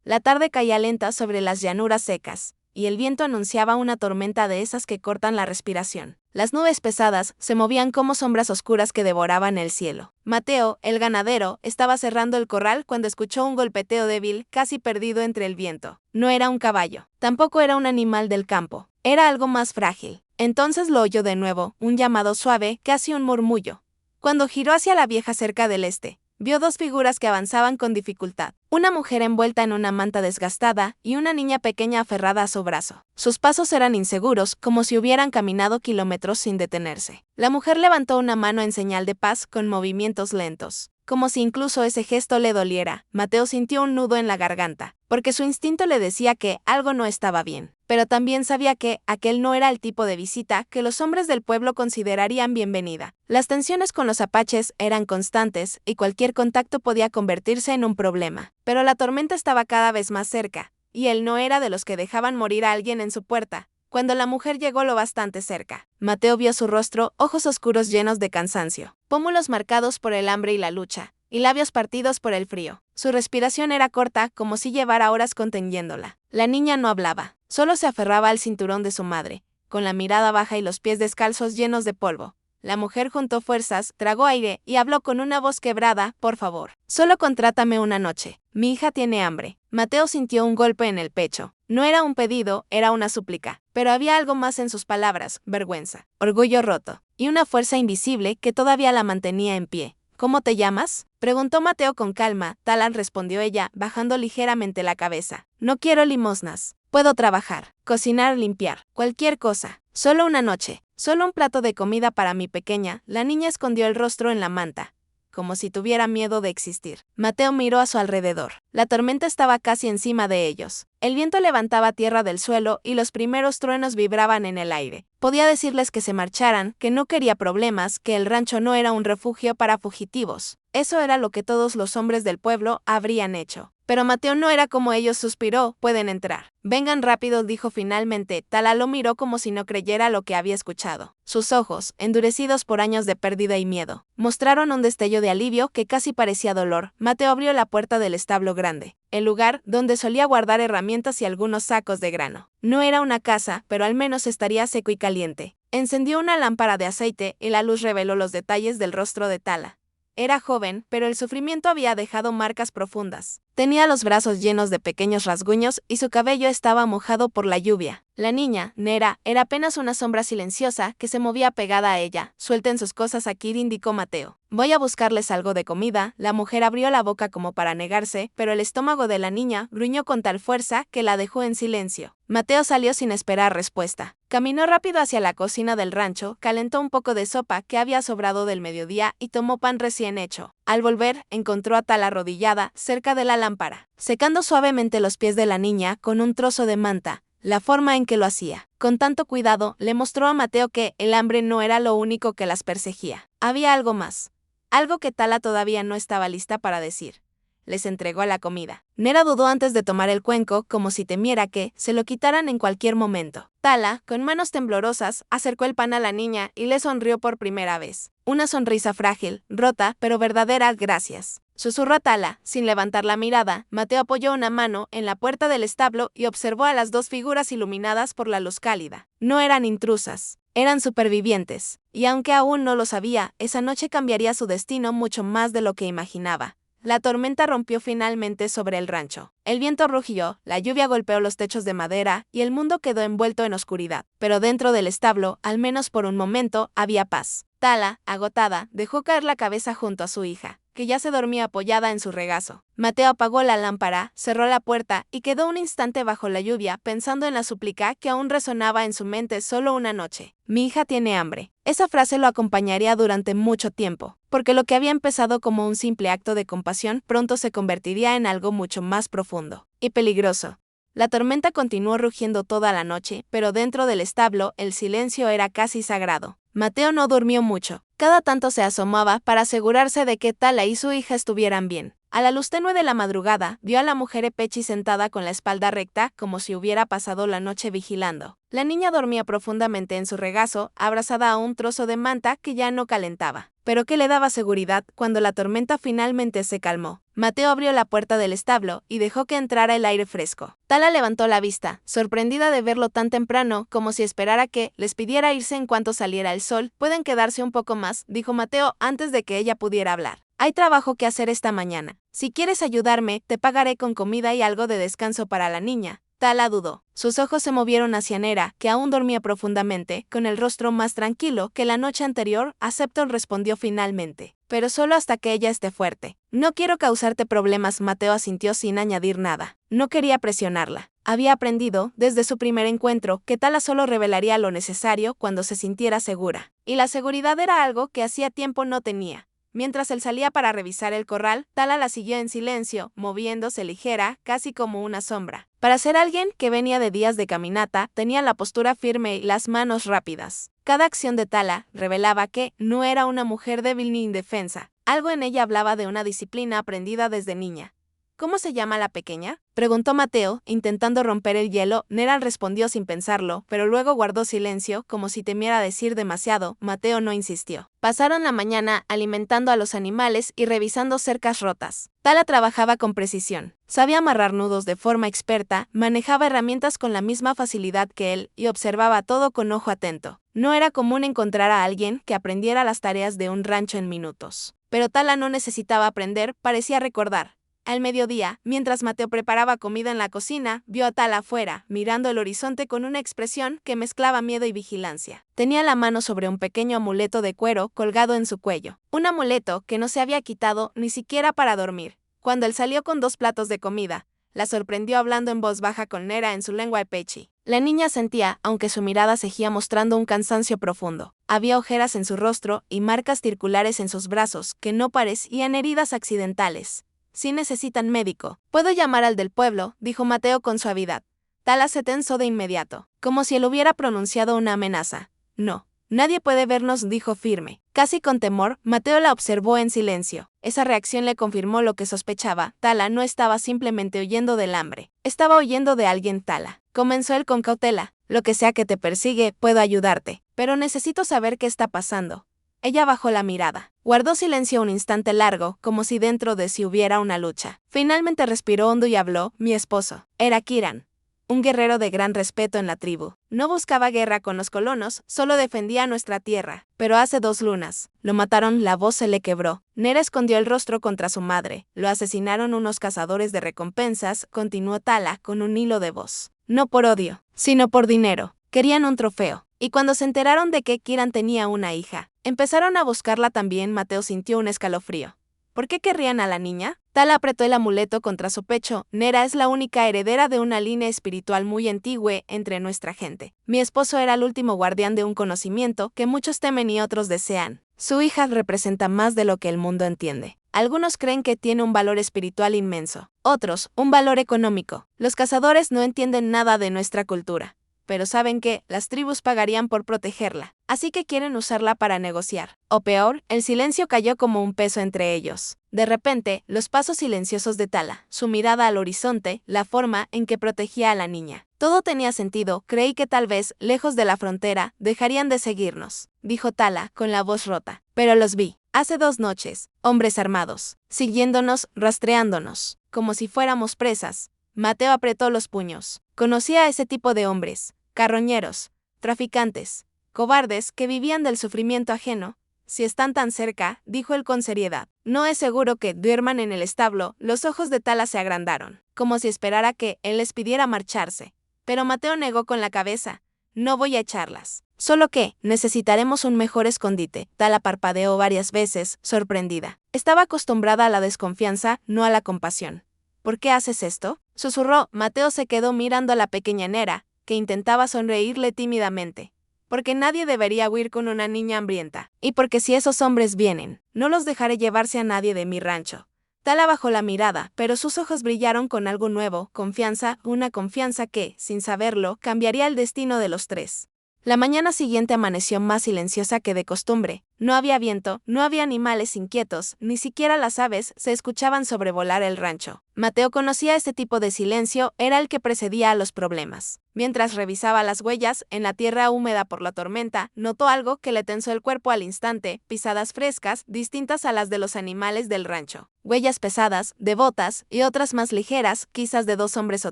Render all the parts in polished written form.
La tarde caía lenta sobre las llanuras secas, y el viento anunciaba una tormenta de esas que cortan la respiración. Las nubes pesadas se movían como sombras oscuras que devoraban el cielo. Mateo, el ganadero, estaba cerrando el corral cuando escuchó un golpeteo débil, casi perdido entre el viento. No era un caballo, tampoco era un animal del campo, era algo más frágil. Entonces lo oyó de nuevo, un llamado suave, casi un murmullo. Cuando giró hacia la vieja cerca del este, vio dos figuras que avanzaban con dificultad. Una mujer envuelta en una manta desgastada y una niña pequeña aferrada a su brazo. Sus pasos eran inseguros, como si hubieran caminado kilómetros sin detenerse. La mujer levantó una mano en señal de paz con movimientos lentos. Como si incluso ese gesto le doliera, Mateo sintió un nudo en la garganta, porque su instinto le decía que algo no estaba bien. Pero también sabía que aquel no era el tipo de visita que los hombres del pueblo considerarían bienvenida. Las tensiones con los apaches eran constantes y cualquier contacto podía convertirse en un problema. Pero la tormenta estaba cada vez más cerca, y él no era de los que dejaban morir a alguien en su puerta. Cuando la mujer llegó lo bastante cerca, Mateo vio su rostro, ojos oscuros llenos de cansancio, pómulos marcados por el hambre y la lucha, y labios partidos por el frío. Su respiración era corta, como si llevara horas conteniéndola. La niña no hablaba, solo se aferraba al cinturón de su madre, con la mirada baja y los pies descalzos llenos de polvo. La mujer juntó fuerzas, tragó aire y habló con una voz quebrada: por favor, solo contrátame una noche. Mi hija tiene hambre. Mateo sintió un golpe en el pecho. No era un pedido, era una súplica. Pero había algo más en sus palabras: vergüenza, orgullo roto, y una fuerza invisible que todavía la mantenía en pie. ¿Cómo te llamas?, preguntó Mateo con calma. Talan, respondió ella, bajando ligeramente la cabeza. No quiero limosnas. Puedo trabajar, cocinar, limpiar, cualquier cosa. Solo una noche, solo un plato de comida para mi pequeña. La niña escondió el rostro en la manta, como si tuviera miedo de existir. Mateo miró a su alrededor. La tormenta estaba casi encima de ellos. El viento levantaba tierra del suelo y los primeros truenos vibraban en el aire. Podía decirles que se marcharan, que no quería problemas, que el rancho no era un refugio para fugitivos. Eso era lo que todos los hombres del pueblo habrían hecho. Pero Mateo no era como ellos. Suspiró. Pueden entrar. Vengan rápido, dijo finalmente. Tala lo miró como si no creyera lo que había escuchado. Sus ojos, endurecidos por años de pérdida y miedo, mostraron un destello de alivio que casi parecía dolor. Mateo abrió la puerta del establo grande, el lugar donde solía guardar herramientas y algunos sacos de grano. No era una casa, pero al menos estaría seco y caliente. Encendió una lámpara de aceite y la luz reveló los detalles del rostro de Tala. Era joven, pero el sufrimiento había dejado marcas profundas. Tenía los brazos llenos de pequeños rasguños y su cabello estaba mojado por la lluvia. La niña, Nera, era apenas una sombra silenciosa que se movía pegada a ella. Suelten sus cosas aquí, indicó Mateo. Voy a buscarles algo de comida. La mujer abrió la boca como para negarse, pero el estómago de la niña gruñó con tal fuerza que la dejó en silencio. Mateo salió sin esperar respuesta. Caminó rápido hacia la cocina del rancho, calentó un poco de sopa que había sobrado del mediodía y tomó pan recién hecho. Al volver, encontró a Tala arrodillada cerca de la lámpara, secando suavemente los pies de la niña con un trozo de manta. La forma en que lo hacía, con tanto cuidado, le mostró a Mateo que el hambre no era lo único que las perseguía. Había algo más, algo que Tala todavía no estaba lista para decir. Les entregó la comida. Nera dudó antes de tomar el cuenco, como si temiera que se lo quitaran en cualquier momento. Tala, con manos temblorosas, acercó el pan a la niña y le sonrió por primera vez. Una sonrisa frágil, rota, pero verdadera. Gracias, susurró Tala, sin levantar la mirada. Mateo apoyó una mano en la puerta del establo y observó a las dos figuras iluminadas por la luz cálida. No eran intrusas, eran supervivientes, y aunque aún no lo sabía, esa noche cambiaría su destino mucho más de lo que imaginaba. La tormenta rompió finalmente sobre el rancho. El viento rugió, la lluvia golpeó los techos de madera y el mundo quedó envuelto en oscuridad. Pero dentro del establo, al menos por un momento, había paz. Tala, agotada, dejó caer la cabeza junto a su hija, que ya se dormía apoyada en su regazo. Mateo apagó la lámpara, cerró la puerta y quedó un instante bajo la lluvia pensando en la súplica que aún resonaba en su mente. Solo una noche. Mi hija tiene hambre. Esa frase lo acompañaría durante mucho tiempo, porque lo que había empezado como un simple acto de compasión pronto se convertiría en algo mucho más profundo y peligroso. La tormenta continuó rugiendo toda la noche, pero dentro del establo el silencio era casi sagrado. Mateo no durmió mucho. Cada tanto se asomaba para asegurarse de que Tala y su hija estuvieran bien. A la luz tenue de la madrugada, vio a la mujer Pechi sentada con la espalda recta, como si hubiera pasado la noche vigilando. La niña dormía profundamente en su regazo, abrazada a un trozo de manta que ya no calentaba, pero que le daba seguridad cuando la tormenta finalmente se calmó. Mateo abrió la puerta del establo y dejó que entrara el aire fresco. Tala levantó la vista, sorprendida de verlo tan temprano, como si esperara que les pidiera irse en cuanto saliera el sol. Pueden quedarse un poco más, dijo Mateo antes de que ella pudiera hablar. Hay trabajo que hacer esta mañana. Si quieres ayudarme, te pagaré con comida y algo de descanso para la niña. Tala dudó. Sus ojos se movieron hacia Nera, que aún dormía profundamente, con el rostro más tranquilo que la noche anterior. Acepto, respondió finalmente. Pero solo hasta que ella esté fuerte. No quiero causarte problemas, Mateo asintió sin añadir nada. No quería presionarla. Había aprendido, desde su primer encuentro, que Tala solo revelaría lo necesario cuando se sintiera segura. Y la seguridad era algo que hacía tiempo no tenía. Mientras él salía para revisar el corral, Tala la siguió en silencio, moviéndose ligera, casi como una sombra. Para ser alguien que venía de días de caminata, tenía la postura firme y las manos rápidas. Cada acción de Tala revelaba que no era una mujer débil ni indefensa. Algo en ella hablaba de una disciplina aprendida desde niña. ¿Cómo se llama la pequeña?, preguntó Mateo, intentando romper el hielo. Nera respondió sin pensarlo, pero luego guardó silencio, como si temiera decir demasiado. Mateo no insistió. Pasaron la mañana alimentando a los animales y revisando cercas rotas. Tala trabajaba con precisión. Sabía amarrar nudos de forma experta, manejaba herramientas con la misma facilidad que él y observaba todo con ojo atento. No era común encontrar a alguien que aprendiera las tareas de un rancho en minutos. Pero Tala no necesitaba aprender, parecía recordar. Al mediodía, mientras Mateo preparaba comida en la cocina, vio a Tala afuera, mirando el horizonte con una expresión que mezclaba miedo y vigilancia. Tenía la mano sobre un pequeño amuleto de cuero colgado en su cuello. Un amuleto que no se había quitado ni siquiera para dormir. Cuando él salió con 2 platos de comida, la sorprendió hablando en voz baja con Nera en su lengua Pechi. La niña sentía, aunque su mirada seguía mostrando un cansancio profundo. Había ojeras en su rostro y marcas circulares en sus brazos que no parecían heridas accidentales. Si necesitan médico, puedo llamar al del pueblo, dijo Mateo con suavidad. Tala se tensó de inmediato, como si él hubiera pronunciado una amenaza. No, nadie puede vernos, dijo firme. Casi con temor, Mateo la observó en silencio. Esa reacción le confirmó lo que sospechaba. Tala no estaba simplemente huyendo del hambre. Estaba huyendo de alguien. Tala, comenzó él con cautela. Lo que sea que te persigue, puedo ayudarte. Pero necesito saber qué está pasando. Ella bajó la mirada. Guardó silencio un instante largo, como si dentro de sí hubiera una lucha. Finalmente respiró hondo y habló. Mi esposo era Kiran, un guerrero de gran respeto en la tribu. No buscaba guerra con los colonos, solo defendía nuestra tierra. Pero hace 2 lunas, lo mataron. La voz se le quebró. Nera escondió el rostro contra su madre. Lo asesinaron unos cazadores de recompensas, continuó Tala con un hilo de voz. No por odio, sino por dinero. Querían un trofeo. Y cuando se enteraron de que Kiran tenía una hija, empezaron a buscarla también. Mateo sintió un escalofrío. ¿Por qué querrían a la niña? Tala apretó el amuleto contra su pecho. Nera es la única heredera de una línea espiritual muy antigua entre nuestra gente. Mi esposo era el último guardián de un conocimiento que muchos temen y otros desean. Su hija representa más de lo que el mundo entiende. Algunos creen que tiene un valor espiritual inmenso, otros, un valor económico. Los cazadores no entienden nada de nuestra cultura, pero saben que las tribus pagarían por protegerla, así que quieren usarla para negociar. O peor, el silencio cayó como un peso entre ellos. De repente, los pasos silenciosos de Tala, su mirada al horizonte, la forma en que protegía a la niña. Todo tenía sentido. Creí que tal vez, lejos de la frontera, dejarían de seguirnos, dijo Tala, con la voz rota. Pero los vi. Hace 2 noches, hombres armados, siguiéndonos, rastreándonos, como si fuéramos presas. Mateo apretó los puños. Conocía a ese tipo de hombres, carroñeros, traficantes, cobardes que vivían del sufrimiento ajeno. Si están tan cerca, dijo él con seriedad, no es seguro que duerman en el establo. Los ojos de Tala se agrandaron, como si esperara que él les pidiera marcharse. Pero Mateo negó con la cabeza. No voy a echarlas. Solo que necesitaremos un mejor escondite. Tala parpadeó varias veces, sorprendida. Estaba acostumbrada a la desconfianza, no a la compasión. ¿Por qué haces esto?, susurró. Mateo se quedó mirando a la pequeña Nera, que intentaba sonreírle tímidamente. Porque nadie debería huir con una niña hambrienta. Y porque si esos hombres vienen, no los dejaré llevarse a nadie de mi rancho. Tala bajó la mirada, pero sus ojos brillaron con algo nuevo, confianza, una confianza que, sin saberlo, cambiaría el destino de los 3. La mañana siguiente amaneció más silenciosa que de costumbre. No había viento, no había animales inquietos, ni siquiera las aves se escuchaban sobrevolar el rancho. Mateo conocía este tipo de silencio, era el que precedía a los problemas. Mientras revisaba las huellas en la tierra húmeda por la tormenta, notó algo que le tensó el cuerpo al instante: pisadas frescas, distintas a las de los animales del rancho. Huellas pesadas, de botas, y otras más ligeras, quizás de 2 hombres o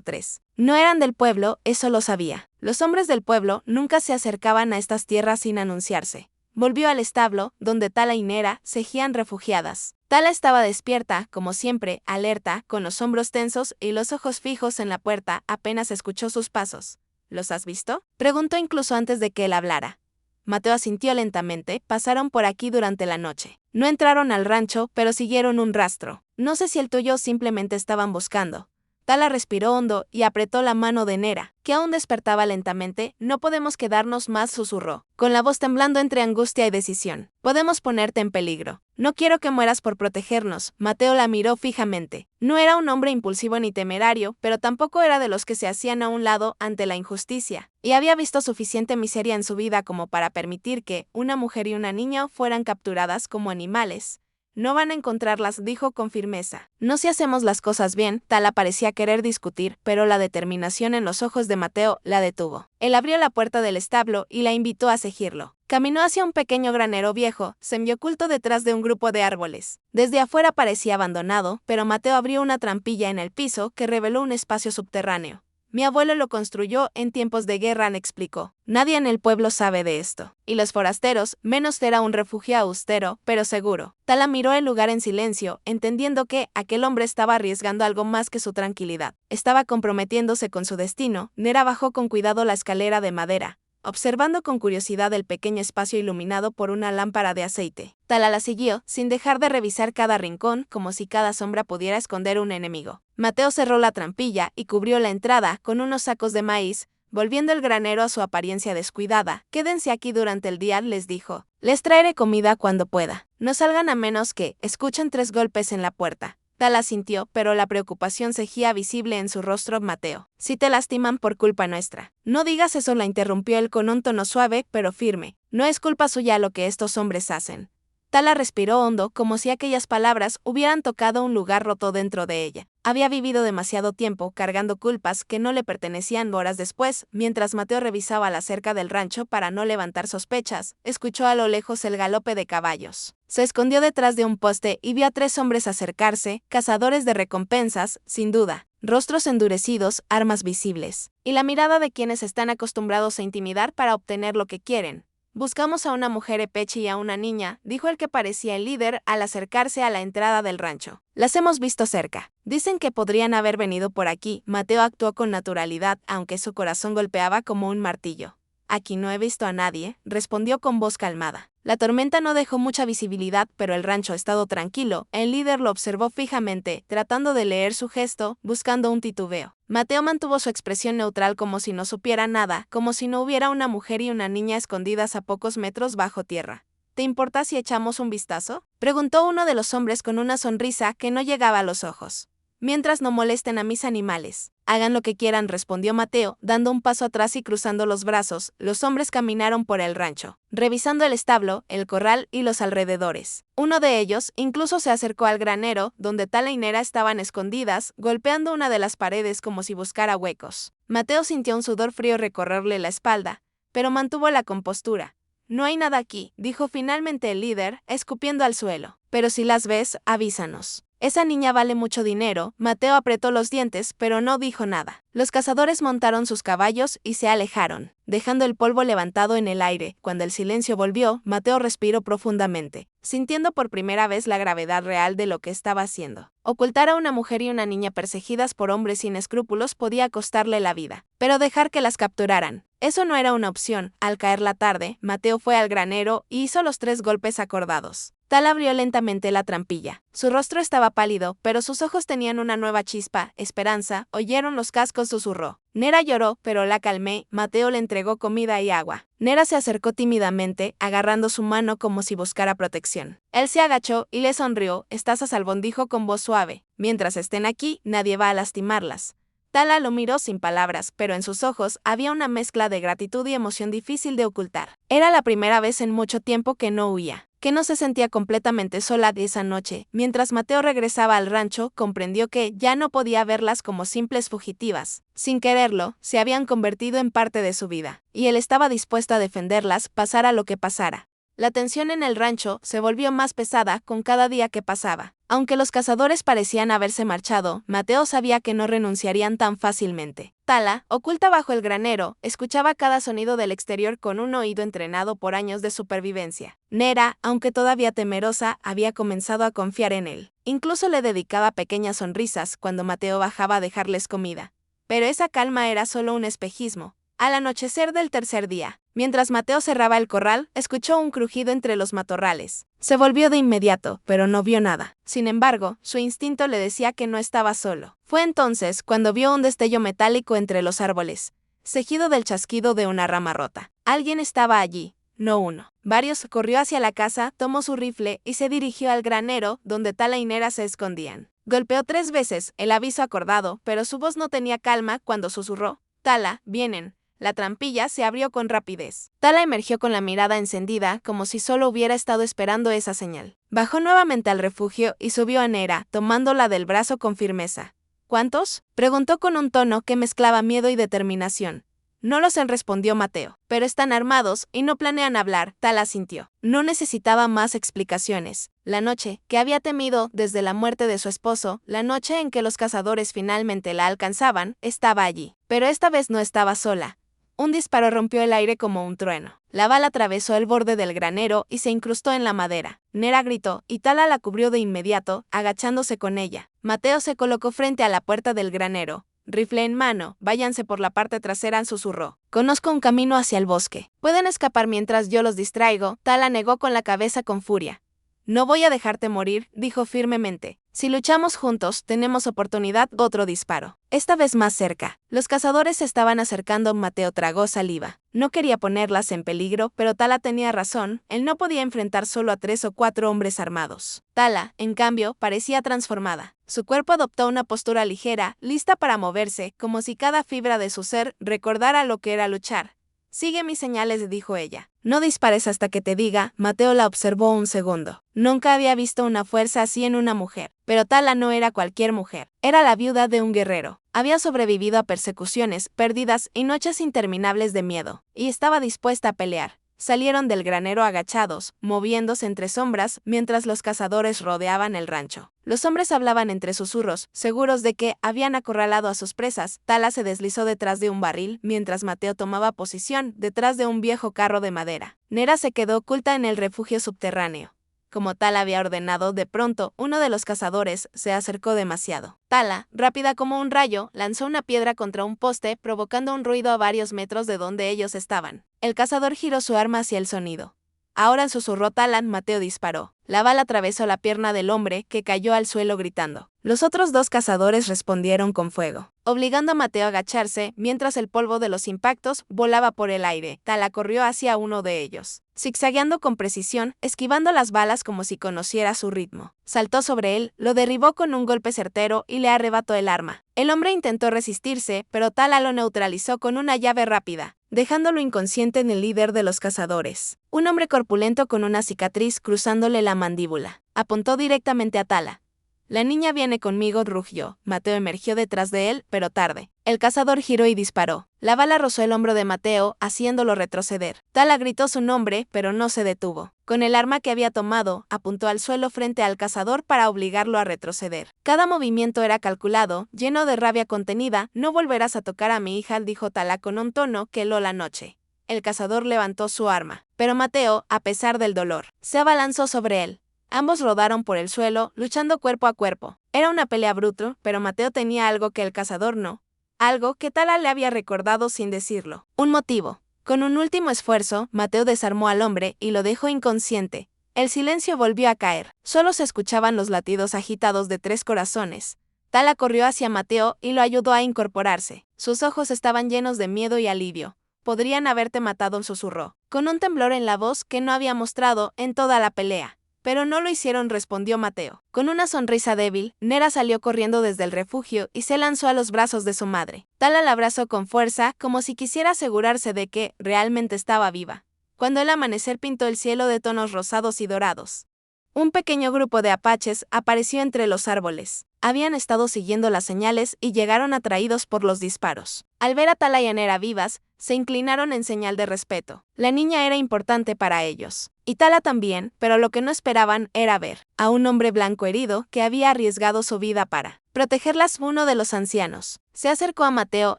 3. No eran del pueblo, eso lo sabía. Los hombres del pueblo nunca se acercaban a estas tierras sin anunciarse. Volvió al establo, donde Tala y Nera cegían refugiadas. Tala estaba despierta, como siempre, alerta, con los hombros tensos y los ojos fijos en la puerta. Apenas escuchó sus pasos. ¿Los has visto?, preguntó incluso antes de que él hablara. Mateo asintió lentamente. Pasaron por aquí durante la noche. No entraron al rancho, pero siguieron un rastro. No sé si el tuyo o simplemente estaban buscando. Tala respiró hondo y apretó la mano de Nera, que aún despertaba lentamente. No podemos quedarnos más, susurró, con la voz temblando entre angustia y decisión. Podemos ponerte en peligro. No quiero que mueras por protegernos. Mateo la miró fijamente. No era un hombre impulsivo ni temerario, pero tampoco era de los que se hacían a un lado ante la injusticia, y había visto suficiente miseria en su vida como para permitir que una mujer y una niña fueran capturadas como animales. No van a encontrarlas, dijo con firmeza. No si hacemos las cosas bien. Tala parecía querer discutir, pero la determinación en los ojos de Mateo la detuvo. Él abrió la puerta del establo y la invitó a seguirlo. Caminó hacia un pequeño granero viejo, semioculto detrás de un grupo de árboles. Desde afuera parecía abandonado, pero Mateo abrió una trampilla en el piso que reveló un espacio subterráneo. Mi abuelo lo construyó en tiempos de guerra, explicó. Nadie en el pueblo sabe de esto. Y los forasteros, menos. Era un refugio austero, pero seguro. Tala miró el lugar en silencio, entendiendo que aquel hombre estaba arriesgando algo más que su tranquilidad. Estaba comprometiéndose con su destino. Nera bajó con cuidado la escalera de madera, observando con curiosidad el pequeño espacio iluminado por una lámpara de aceite. Tala la siguió, sin dejar de revisar cada rincón, como si cada sombra pudiera esconder un enemigo. Mateo cerró la trampilla y cubrió la entrada con unos sacos de maíz, volviendo el granero a su apariencia descuidada. Quédense aquí durante el día, les dijo. Les traeré comida cuando pueda. No salgan a menos que escuchen 3 golpes en la puerta. Tala sintió, pero la preocupación seguía visible en su rostro. Mateo, si te lastiman por culpa nuestra. No digas eso, la interrumpió él con un tono suave pero firme. No es culpa suya lo que estos hombres hacen. Tala respiró hondo, como si aquellas palabras hubieran tocado un lugar roto dentro de ella. Había vivido demasiado tiempo cargando culpas que no le pertenecían. Horas después, mientras Mateo revisaba la cerca del rancho para no levantar sospechas, escuchó a lo lejos el galope de caballos. Se escondió detrás de un poste y vio a 3 hombres acercarse, cazadores de recompensas, sin duda. Rostros endurecidos, armas visibles, y la mirada de quienes están acostumbrados a intimidar para obtener lo que quieren. Buscamos a una mujer epechi y a una niña, dijo el que parecía el líder al acercarse a la entrada del rancho. Las hemos visto cerca. Dicen que podrían haber venido por aquí. Mateo actuó con naturalidad, aunque su corazón golpeaba como un martillo. Aquí no he visto a nadie, respondió con voz calmada. La tormenta no dejó mucha visibilidad, pero el rancho ha estado tranquilo. El líder lo observó fijamente, tratando de leer su gesto, buscando un titubeo. Mateo mantuvo su expresión neutral, como si no supiera nada, como si no hubiera una mujer y una niña escondidas a pocos metros bajo tierra. ¿Te importa si echamos un vistazo?, preguntó uno de los hombres con una sonrisa que no llegaba a los ojos. Mientras no molesten a mis animales. Hagan lo que quieran, respondió Mateo, dando un paso atrás y cruzando los brazos. Los hombres caminaron por el rancho, revisando el establo, el corral y los alrededores. Uno de ellos incluso se acercó al granero, donde Tala y Nera estaban escondidas, golpeando una de las paredes como si buscara huecos. Mateo sintió un sudor frío recorrerle la espalda, pero mantuvo la compostura. No hay nada aquí, dijo finalmente el líder, escupiendo al suelo. Pero si las ves, avísanos. Esa niña vale mucho dinero. Mateo apretó los dientes, pero no dijo nada. Los cazadores montaron sus caballos y se alejaron, dejando el polvo levantado en el aire. Cuando el silencio volvió, Mateo respiró profundamente, sintiendo por primera vez la gravedad real de lo que estaba haciendo. Ocultar a una mujer y una niña perseguidas por hombres sin escrúpulos podía costarle la vida, pero dejar que las capturaran, eso no era una opción. Al caer la tarde, Mateo fue al granero y hizo los 3 golpes acordados. Tala abrió lentamente la trampilla. Su rostro estaba pálido, pero sus ojos tenían una nueva chispa. Esperanza. Oyeron los cascos, susurró. Nera lloró, pero la calmé. Mateo le entregó comida y agua. Nera se acercó tímidamente, agarrando su mano como si buscara protección. Él se agachó y le sonrió. Estás a salvo, dijo con voz suave. Mientras estén aquí, nadie va a lastimarlas. Tala lo miró sin palabras, pero en sus ojos había una mezcla de gratitud y emoción difícil de ocultar. Era la primera vez en mucho tiempo que no huía, que no se sentía completamente sola esa noche. Mientras Mateo regresaba al rancho, comprendió que ya no podía verlas como simples fugitivas. Sin quererlo, se habían convertido en parte de su vida, y él estaba dispuesto a defenderlas, pasara lo que pasara. La tensión en el rancho se volvió más pesada con cada día que pasaba. Aunque los cazadores parecían haberse marchado, Mateo sabía que no renunciarían tan fácilmente. Tala, oculta bajo el granero, escuchaba cada sonido del exterior con un oído entrenado por años de supervivencia. Nera, aunque todavía temerosa, había comenzado a confiar en él. Incluso le dedicaba pequeñas sonrisas cuando Mateo bajaba a dejarles comida. Pero esa calma era solo un espejismo. Al anochecer del tercer día, mientras Mateo cerraba el corral, escuchó un crujido entre los matorrales. Se volvió de inmediato, pero no vio nada. Sin embargo, su instinto le decía que no estaba solo. Fue entonces cuando vio un destello metálico entre los árboles, seguido del chasquido de una rama rota. Alguien estaba allí, no uno. Varios. Corrió hacia la casa, tomó su rifle y se dirigió al granero donde Tala y Nera se escondían. Golpeó 3 veces, el aviso acordado, pero su voz no tenía calma cuando susurró: «Tala, vienen». La trampilla se abrió con rapidez. Tala emergió con la mirada encendida, como si solo hubiera estado esperando esa señal. Bajó nuevamente al refugio y subió a Nera, tomándola del brazo con firmeza. «¿Cuántos?», preguntó con un tono que mezclaba miedo y determinación. «No lo sé», respondió Mateo. «Pero están armados y no planean hablar», Tala sintió. No necesitaba más explicaciones. La noche, que había temido desde la muerte de su esposo, la noche en que los cazadores finalmente la alcanzaban, estaba allí. Pero esta vez no estaba sola. Un disparo rompió el aire como un trueno. La bala atravesó el borde del granero y se incrustó en la madera. Nera gritó, y Tala la cubrió de inmediato, agachándose con ella. Mateo se colocó frente a la puerta del granero. Rifle en mano, «Váyanse por la parte trasera», susurró. «Conozco un camino hacia el bosque. Pueden escapar mientras yo los distraigo». Tala negó con la cabeza con furia. «No voy a dejarte morir», dijo firmemente. «Si luchamos juntos, tenemos oportunidad». Otro disparo. Esta vez más cerca. Los cazadores se estaban acercando. Mateo tragó saliva. No quería ponerlas en peligro, pero Tala tenía razón. Él no podía enfrentar solo a 3 o 4 hombres armados. Tala, en cambio, parecía transformada. Su cuerpo adoptó una postura ligera, lista para moverse, como si cada fibra de su ser recordara lo que era luchar. «Sigue mis señales», dijo ella. «No dispares hasta que te diga». Mateo la observó un segundo. Nunca había visto una fuerza así en una mujer. Pero Tala no era cualquier mujer. Era la viuda de un guerrero. Había sobrevivido a persecuciones, pérdidas y noches interminables de miedo. Y estaba dispuesta a pelear. Salieron del granero agachados, moviéndose entre sombras, mientras los cazadores rodeaban el rancho. Los hombres hablaban entre susurros, seguros de que habían acorralado a sus presas. Tala se deslizó detrás de un barril, mientras Mateo tomaba posición detrás de un viejo carro de madera. Nera se quedó oculta en el refugio subterráneo. Como Tala había ordenado, de pronto, uno de los cazadores se acercó demasiado. Tala, rápida como un rayo, lanzó una piedra contra un poste, provocando un ruido a varios metros de donde ellos estaban. El cazador giró su arma hacia el sonido. «Ahora», susurró Tala. Mateo disparó. La bala atravesó la pierna del hombre, que cayó al suelo gritando. Los otros 2 cazadores respondieron con fuego, obligando a Mateo a agacharse, mientras el polvo de los impactos volaba por el aire. Tala corrió hacia uno de ellos, zigzagueando con precisión, esquivando las balas como si conociera su ritmo. Saltó sobre él, lo derribó con un golpe certero y le arrebató el arma. El hombre intentó resistirse, pero Tala lo neutralizó con una llave rápida, dejándolo inconsciente en el líder de los cazadores. Un hombre corpulento con una cicatriz cruzándole la mandíbula. Apuntó directamente a Tala. «La niña viene conmigo», rugió. Mateo emergió detrás de él, pero tarde. El cazador giró y disparó. La bala rozó el hombro de Mateo, haciéndolo retroceder. Tala gritó su nombre, pero no se detuvo. Con el arma que había tomado, apuntó al suelo frente al cazador para obligarlo a retroceder. Cada movimiento era calculado, lleno de rabia contenida. «No volverás a tocar a mi hija», dijo Tala con un tono que heló la noche. El cazador levantó su arma. Pero Mateo, a pesar del dolor, se abalanzó sobre él. Ambos rodaron por el suelo, luchando cuerpo a cuerpo. Era una pelea brutal, pero Mateo tenía algo que el cazador no. Algo que Tala le había recordado sin decirlo. Un motivo. Con un último esfuerzo, Mateo desarmó al hombre y lo dejó inconsciente. El silencio volvió a caer. Solo se escuchaban los latidos agitados de 3 corazones. Tala corrió hacia Mateo y lo ayudó a incorporarse. Sus ojos estaban llenos de miedo y alivio. «Podrían haberte matado», susurró, con un temblor en la voz que no había mostrado en toda la pelea. Pero no lo hicieron, respondió Mateo. Con una sonrisa débil, Nera salió corriendo desde el refugio y se lanzó a los brazos de su madre. Tala la abrazó con fuerza, como si quisiera asegurarse de que realmente estaba viva. Cuando el amanecer pintó el cielo de tonos rosados y dorados, un pequeño grupo de apaches apareció entre los árboles. Habían estado siguiendo las señales y llegaron atraídos por los disparos. Al ver a Tala y a Nera vivas, se inclinaron en señal de respeto. La niña era importante para ellos. Y Tala también, pero lo que no esperaban era ver a un hombre blanco herido que había arriesgado su vida para protegerlas. Uno de los ancianos se acercó a Mateo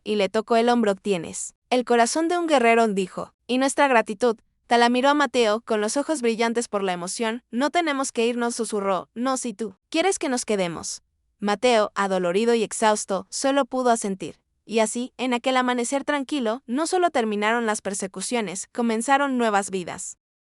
y le tocó el hombro. Tienes el corazón de un guerrero, dijo, y nuestra gratitud. Tala miró a Mateo con los ojos brillantes por la emoción. No tenemos que irnos, susurró. No, si tú quieres que nos quedemos. Mateo, adolorido y exhausto, solo pudo asentir. Y así, en aquel amanecer tranquilo, no solo terminaron las persecuciones, comenzaron nuevas vidas.